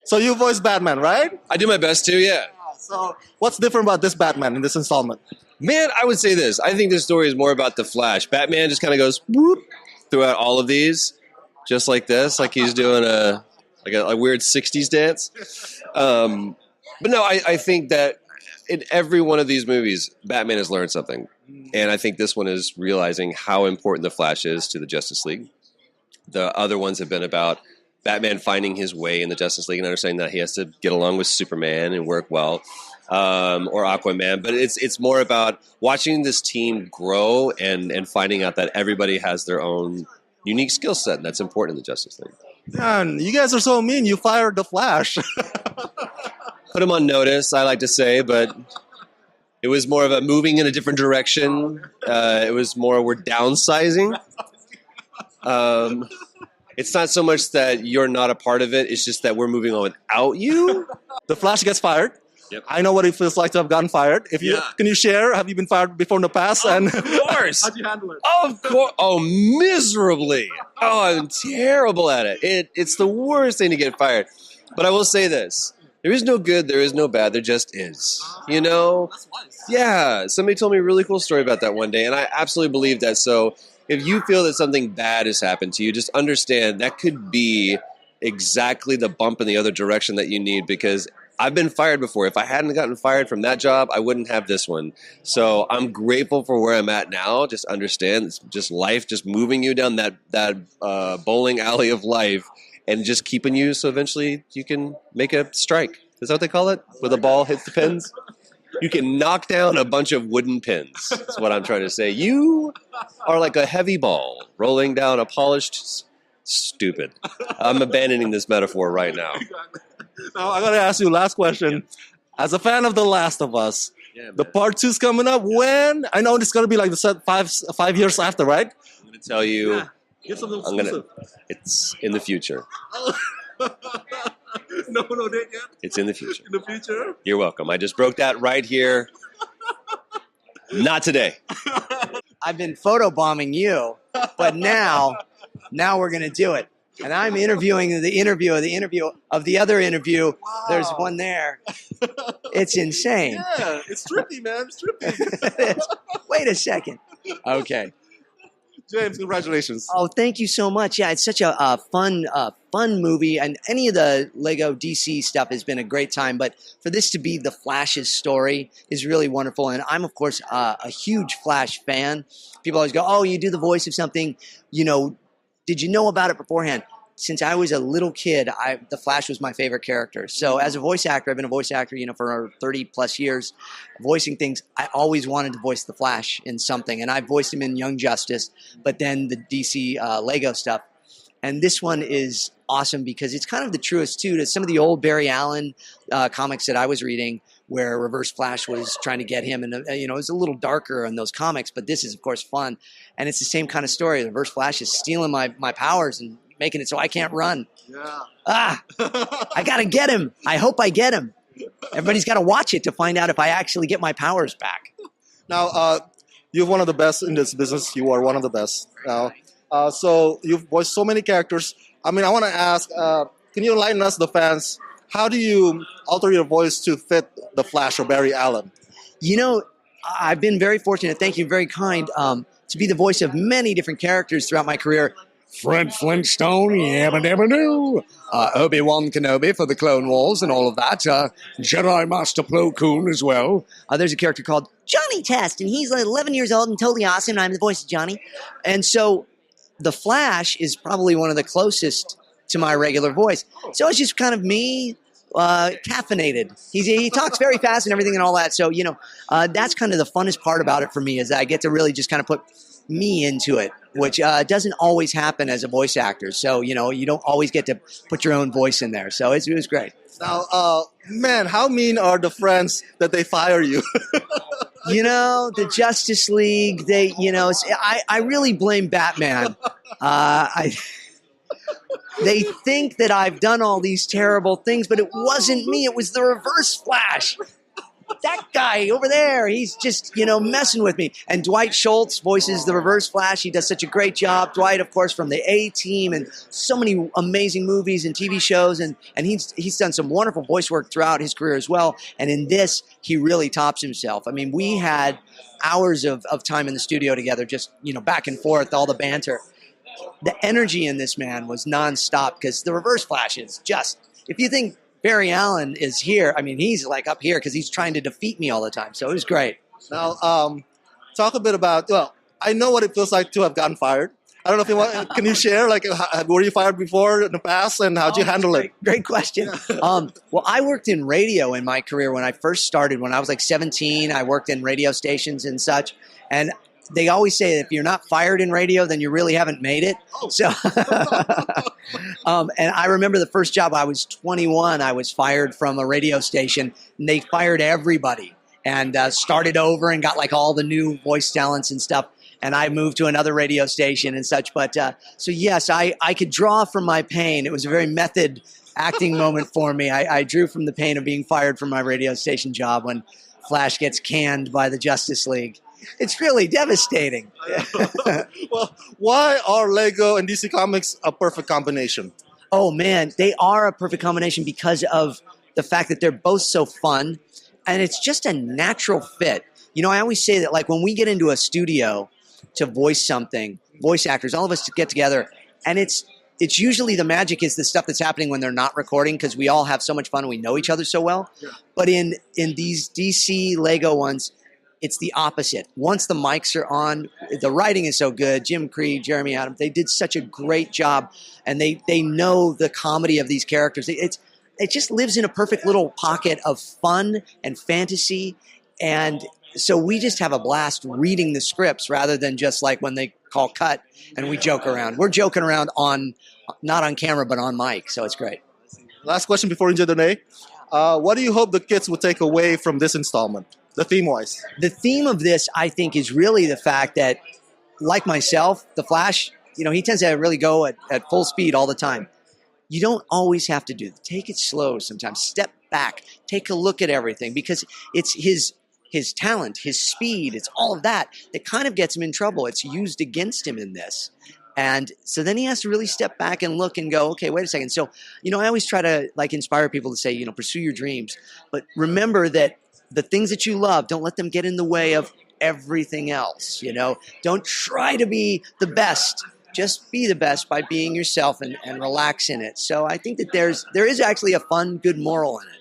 So you voice Batman, right? I do my best to, yeah. So what's different about this Batman in this installment? Man, I would say this. I think this story is more about the Flash. Batman just kind of goes whoop throughout all of these, just like this, like he's doing a weird '60s dance. But no, I think that in every one of these movies, Batman has learned something, and I think this one is realizing how important the Flash is to the Justice League. The other ones have been about Batman finding his way in the Justice League and understanding that he has to get along with Superman and work well, or Aquaman. But it's more about watching this team grow and finding out that everybody has their own unique skill set, and that's important in the Justice League. Man, you guys are so mean. You fired the Flash. Put him on notice, I like to say, but it was more of a moving in a different direction. It was more we're downsizing. It's not so much that you're not a part of it. It's just that we're moving on without you. The Flash gets fired. Yep. I know what it feels like to have gotten fired. Can you share? Have you been fired before in the past? Of course. How'd you handle it? Of course. Oh, miserably. Oh, I'm terrible at it. It's the worst thing to get fired. But I will say this. There is no good, there is no bad, there just is. You know? That's nice. Yeah. Somebody told me a really cool story about that one day, and I absolutely believe that. So if you feel that something bad has happened to you, just understand that could be exactly the bump in the other direction that you need, because I've been fired before. If I hadn't gotten fired from that job, I wouldn't have this one. So I'm grateful for where I'm at now. Just understand it's just life, just moving you down that bowling alley of life and just keeping you so eventually you can make a strike. Is that what they call it? Where the ball hits the pins? You can knock down a bunch of wooden pins. That's what I'm trying to say. You are like a heavy ball rolling down a polished stupid. I'm abandoning this metaphor right now. Now, I got to ask you last question. As a fan of The Last of Us, the part 2's coming up. When? I know it's going to be like the set 5 years after, right? I'm going to tell you. Yeah. Give something exclusive. It's in the future. No date yet? It's in the future. In the future? You're welcome. I just broke that right here. Not today. I've been photobombing you, but now we're going to do it. And I'm interviewing the interview of the other interview. Wow. There's one there. It's insane. Yeah, it's trippy, man. It's trippy. Wait a second. Okay. James, congratulations. Oh, thank you so much. Yeah, it's such a fun movie, and any of the Lego DC stuff has been a great time. But for this to be the Flash's story is really wonderful. And I'm, of course, a huge Flash fan. People always go, "Oh, you do the voice of something, did you know about it beforehand?" Since I was a little kid, the Flash was my favorite character. So as a voice actor, I've been a voice actor, for 30 plus years, voicing things. I always wanted to voice the Flash in something, and I voiced him in Young Justice, but then the DC Lego stuff. And this one is awesome because it's kind of the truest too to some of the old Barry Allen comics that I was reading, where Reverse Flash was trying to get him, and it was a little darker in those comics. But this is, of course, fun, and it's the same kind of story. Reverse Flash is stealing my powers and making it so I can't run. Yeah. I got to get him. I hope I get him. Everybody's got to watch it to find out if I actually get my powers back. Now, you're one of the best in this business. You are one of the best. Now, so you've voiced so many characters. I want to ask, can you enlighten us, the fans, how do you alter your voice to fit the Flash or Barry Allen? I've been very fortunate. Thank you, very kind, to be the voice of many different characters throughout my career. Fred Flintstone, yabba dabba doo. Obi-Wan Kenobi for the Clone Wars and all of that. Jedi Master Plo Koon as well. There's a character called Johnny Test, and he's like 11 years old and totally awesome, and I'm the voice of Johnny. And so the Flash is probably one of the closest to my regular voice. So it's just kind of me, caffeinated. He talks very fast and everything and all that. So, that's kind of the funnest part about it for me, is that I get to really just kind of put me into it, which doesn't always happen as a voice actor. So, you don't always get to put your own voice in there. So it was great. Now, man, how mean are the friends that they fire you? The Justice League, I really blame Batman. They think that I've done all these terrible things, but it wasn't me. It was the Reverse Flash. that guy over there, he's just, messing with me. And Dwight Schultz voices the Reverse Flash. He does such a great job. Dwight, of course, from the A-Team and so many amazing movies and TV shows. And he's done some wonderful voice work throughout his career as well. And in this, he really tops himself. I mean, we had hours of time in the studio together, just, back and forth, all the banter. The energy in this man was nonstop because the Reverse Flash is just, if you think Barry Allen is here, I mean, he's like up here because he's trying to defeat me all the time. So it was great. Now, talk a bit about, well, I know what it feels like to have gotten fired. I don't know if you want, can you share, like, were you fired before in the past and how'd you handle it? Great question. Well, I worked in radio in my career when I first started. When I was like 17, I worked in radio stations and such. And they always say that if you're not fired in radio, then you really haven't made it. Oh. So, and I remember the first job, I was 21. I was fired from a radio station, and they fired everybody and started over and got like all the new voice talents and stuff. And I moved to another radio station and such. But so, yes, I could draw from my pain. It was a very method acting moment for me. I drew from the pain of being fired from my radio station job when Flash gets canned by the Justice League. It's really devastating. Well, why are Lego and DC Comics a perfect combination? Oh, man, they are a perfect combination because of the fact that they're both so fun, and it's just a natural fit. I always say that, like, when we get into a studio to voice something, voice actors, all of us get together, and it's usually the magic is the stuff that's happening when they're not recording because we all have so much fun and we know each other so well. Yeah. But in these DC Lego ones, it's the opposite. Once the mics are on, the writing is so good. Jim Creed, Jeremy Adams, they did such a great job, and they know the comedy of these characters. It just lives in a perfect little pocket of fun and fantasy, and so we just have a blast reading the scripts rather than just like when they call cut and we joke around. We're joking around not on camera, but on mic, so it's great. Last question before we enjoy the day. What do you hope the kids will take away from this installment? The theme-wise. The theme of this, I think, is really the fact that, like myself, the Flash, he tends to really go at full speed all the time. You don't always have to do that. Take it slow sometimes. Step back. Take a look at everything because it's his talent, his speed, it's all of that kind of gets him in trouble. It's used against him in this. And so then he has to really step back and look and go, okay, wait a second. So, I always try to like inspire people to say, pursue your dreams. But remember that the things that you love, don't let them get in the way of everything else. Don't try to be the best. Just be the best by being yourself and relax in it. So I think that there is actually a fun, good moral in it.